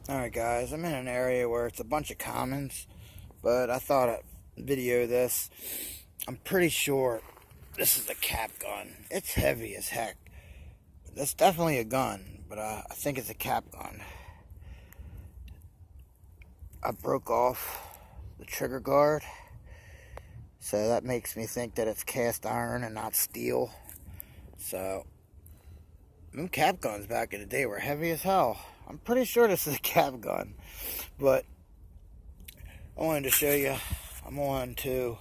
Alright guys, I'm in an area where it's a bunch of commons, but I thought I'd video this. I'm pretty sure this is a cap gun. It's heavy as heck. That's definitely a gun, but I think it's a cap gun. I broke off the trigger guard, so that makes me think that it's cast iron and not steel. So, them cap guns back in the day were heavy as hell. I'm pretty sure this is a cap gun, but I wanted to show you. I'm on to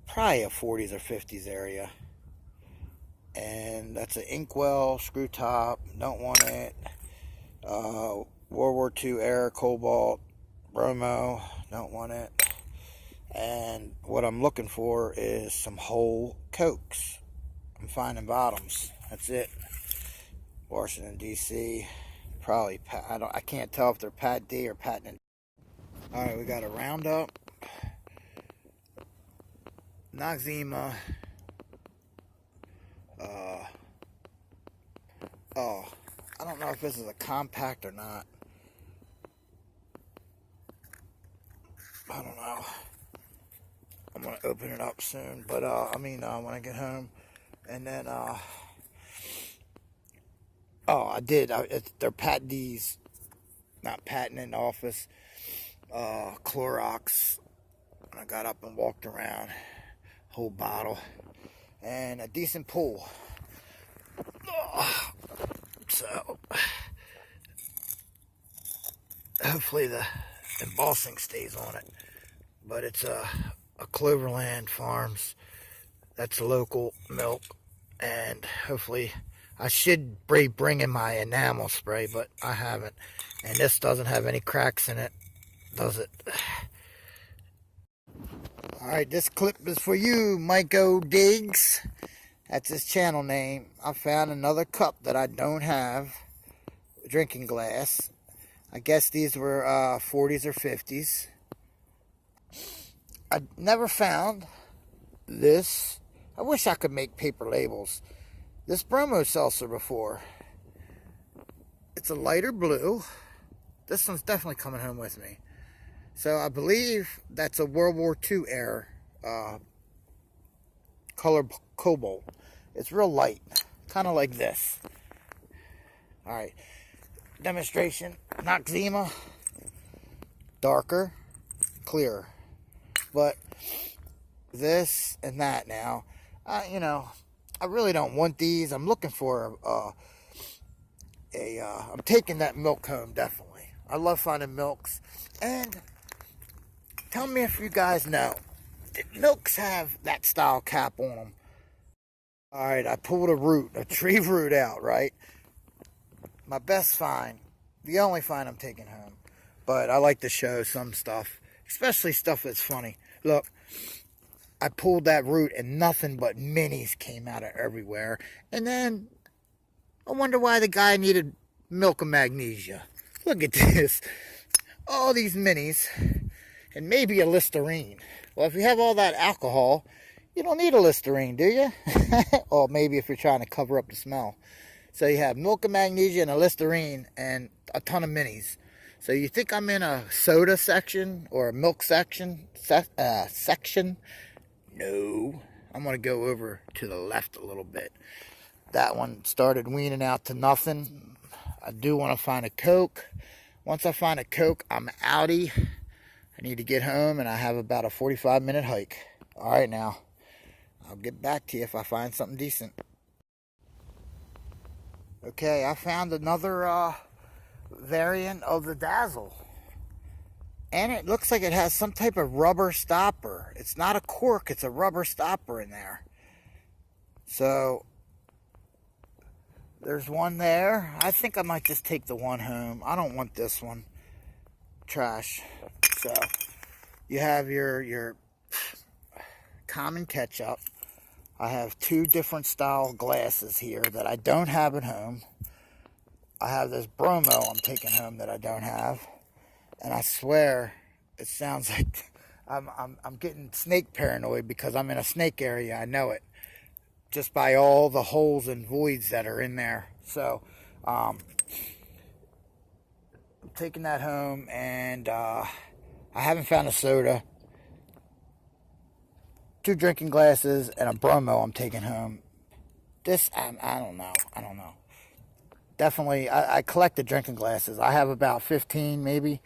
probably a 40s or 50s area, and that's an inkwell screw top. Don't want it. World War II era cobalt bromo. Don't want it. And what I'm looking for is some whole cokes. I'm finding bottoms. That's it. Washington D.C. Probably I can't tell if they're Pat D or patent. All right, we got a Roundup, Noxzema. I don't know if this is a compact or not. I don't know. I'm gonna open it up soon, but when I get home, and then I did. They're Pat D's, not patent in office. Clorox. I got up and walked around, whole bottle, and a decent pull. So hopefully the embossing stays on it. But it's a Cloverland Farms. That's local milk, and hopefully I should be bringing my enamel spray, but I haven't. And this doesn't have any cracks in it, does it? Alright, this clip is for you, Myco Diggs. That's his channel name. I found another cup that I don't have. Drinking glass. I guess these were 40s or 50s. I never found this. I wish I could make paper labels. This bromo seltzer before. It's a lighter blue. This one's definitely coming home with me. So I believe that's a World War II era color cobalt. It's real light, kind of like this. All right, demonstration. Noxzema, darker, clearer. But this and that now, I really don't want these. I'm looking for I'm taking that milk home, definitely. I love finding milks. And tell me if you guys know, did milks have that style cap on them? Alright, I pulled a tree root out, right? My best find, the only find I'm taking home. But I like to show some stuff, especially stuff that's funny. Look, I pulled that root and nothing but minis came out of everywhere. And then, I wonder why the guy needed milk of magnesia. Look at this. All these minis, and maybe a Listerine. Well, if you have all that alcohol, you don't need a Listerine, do you? Or maybe if you're trying to cover up the smell. So you have milk of magnesia and a Listerine and a ton of minis. So you think I'm in a soda section or a milk section? No. I'm going to go over to the left a little bit. That one started weaning out to nothing. I do want to find a Coke. Once I find a Coke, I'm outie. I need to get home, and I have about a 45-minute hike. All right, now. I'll get back to you if I find something decent. Okay, I found another variant of the Dazzle. And it looks like it has some type of rubber stopper. It's not a cork, it's a rubber stopper in there. So, there's one there. I think I might just take the one home. I don't want this one. Trash. So, you have your common ketchup. I have two different style glasses here that I don't have at home. I have this bromo I'm taking home that I don't have. And I swear, it sounds like I'm getting snake paranoid because I'm in a snake area. I know it. Just by all the holes and voids that are in there. So, I'm taking that home, and I haven't found a soda. 2 drinking glasses and a bromo I'm taking home. This, I don't know. Definitely, I collect the drinking glasses. I have about 15, maybe.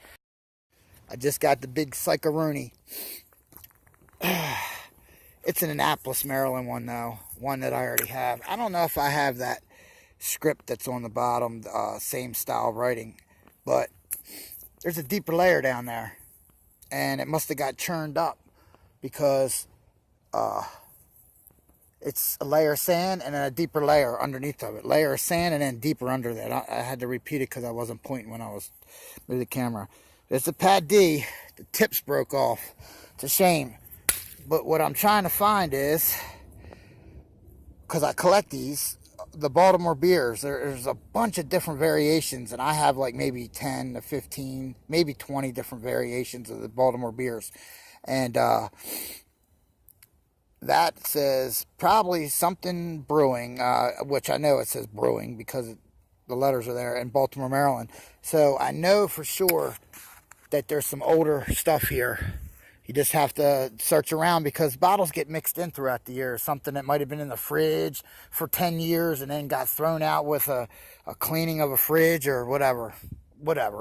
I just got the big Psycho-Rooney. It's an Annapolis, Maryland one, though. One that I already have. I don't know if I have that script that's on the bottom, same style writing. But there's a deeper layer down there. And it must have got churned up because it's a layer of sand and then a deeper layer underneath of it. Layer of sand and then deeper under that. I had to repeat it because I wasn't pointing when I was with the camera. It's a Pad D. The tips broke off. It's a shame. But what I'm trying to find is, because I collect these, the Baltimore beers. There's a bunch of different variations, and I have like maybe 10 to 15, maybe 20 different variations of the Baltimore beers. And that says probably something brewing, which I know it says brewing because the letters are there, in Baltimore, Maryland. So I know for sure that there's some older stuff here. You just have to search around because bottles get mixed in throughout the year. Something that might have been in the fridge for 10 years and then got thrown out with a cleaning of a fridge or whatever.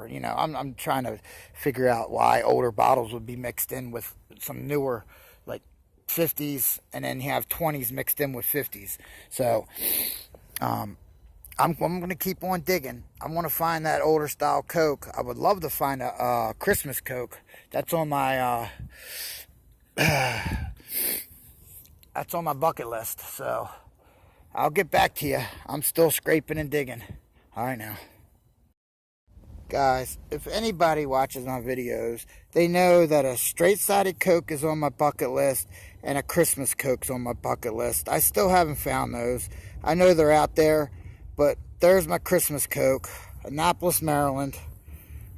You know, I'm trying to figure out why older bottles would be mixed in with some newer, like 50s, and then you have 20s mixed in with 50s. So I'm going to keep on digging. I want to find that older style Coke. I would love to find a Christmas Coke. That's on my that's on my bucket list. So I'll get back to you. I'm still scraping and digging. All right now. Guys, if anybody watches my videos, they know that a straight-sided Coke is on my bucket list and a Christmas Coke's on my bucket list. I still haven't found those. I know they're out there, but there's my Christmas Coke. Annapolis, Maryland.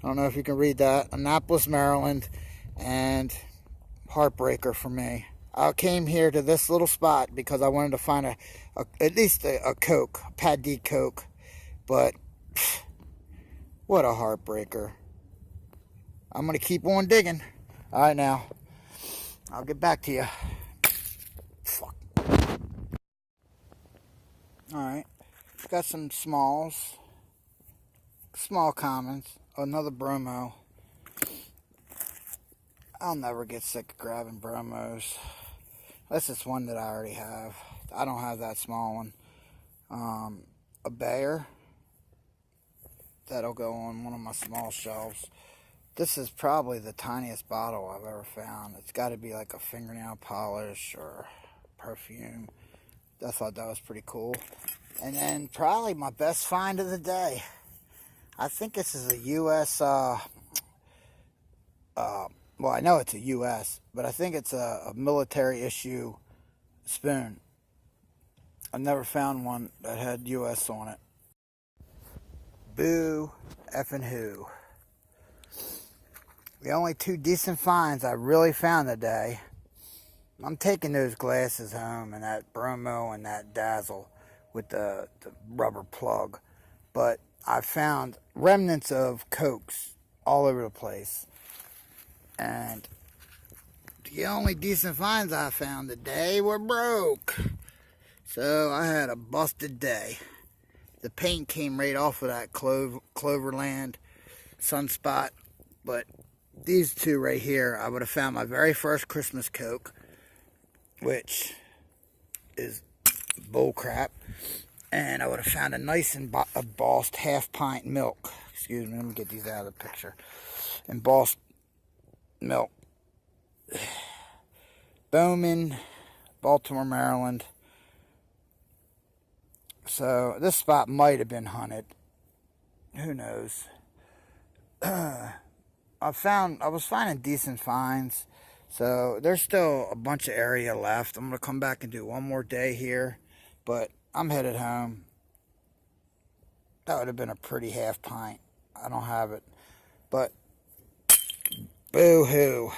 I don't know if you can read that. Annapolis, Maryland. And heartbreaker for me. I came here to this little spot because I wanted to find at least a Coke, a Pad D Coke. But what a heartbreaker. I'm going to keep on digging. All right, now. I'll get back to you. Fuck. All right. Got some smalls. Small commons. Another bromo. I'll never get sick of grabbing bromos. This is one that I already have. I don't have that small one. A Bayer. That'll go on one of my small shelves. This is probably the tiniest bottle I've ever found. It's got to be like a fingernail polish or perfume. I thought that was pretty cool. And then probably my best find of the day. I think this is a U.S. Well, I know it's a U.S., but I think it's a military issue spoon. I've never found one that had U.S. on it. Boo effing who. The only 2 decent finds I really found today. I'm taking those glasses home and that bromo and that dazzle with the rubber plug. But I found remnants of Cokes all over the place. And the only decent finds I found today were broke. So I had a busted day. The paint came right off of that Cloverland Sunspot. But these 2 right here, I would have found my very first Christmas Coke, which is bullcrap. And I would have found a nice embossed half-pint milk. Excuse me, let me get these out of the picture. Embossed milk. Bowman, Baltimore, Maryland. So this spot might have been hunted. Who knows? I was finding decent finds. So there's still a bunch of area left. I'm going to come back and do one more day here. But I'm headed home. That would have been a pretty half pint. I don't have it. But boo-hoo.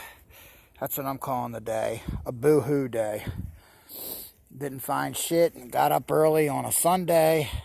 That's what I'm calling the day. A boo-hoo day. Didn't find shit and got up early on a Sunday.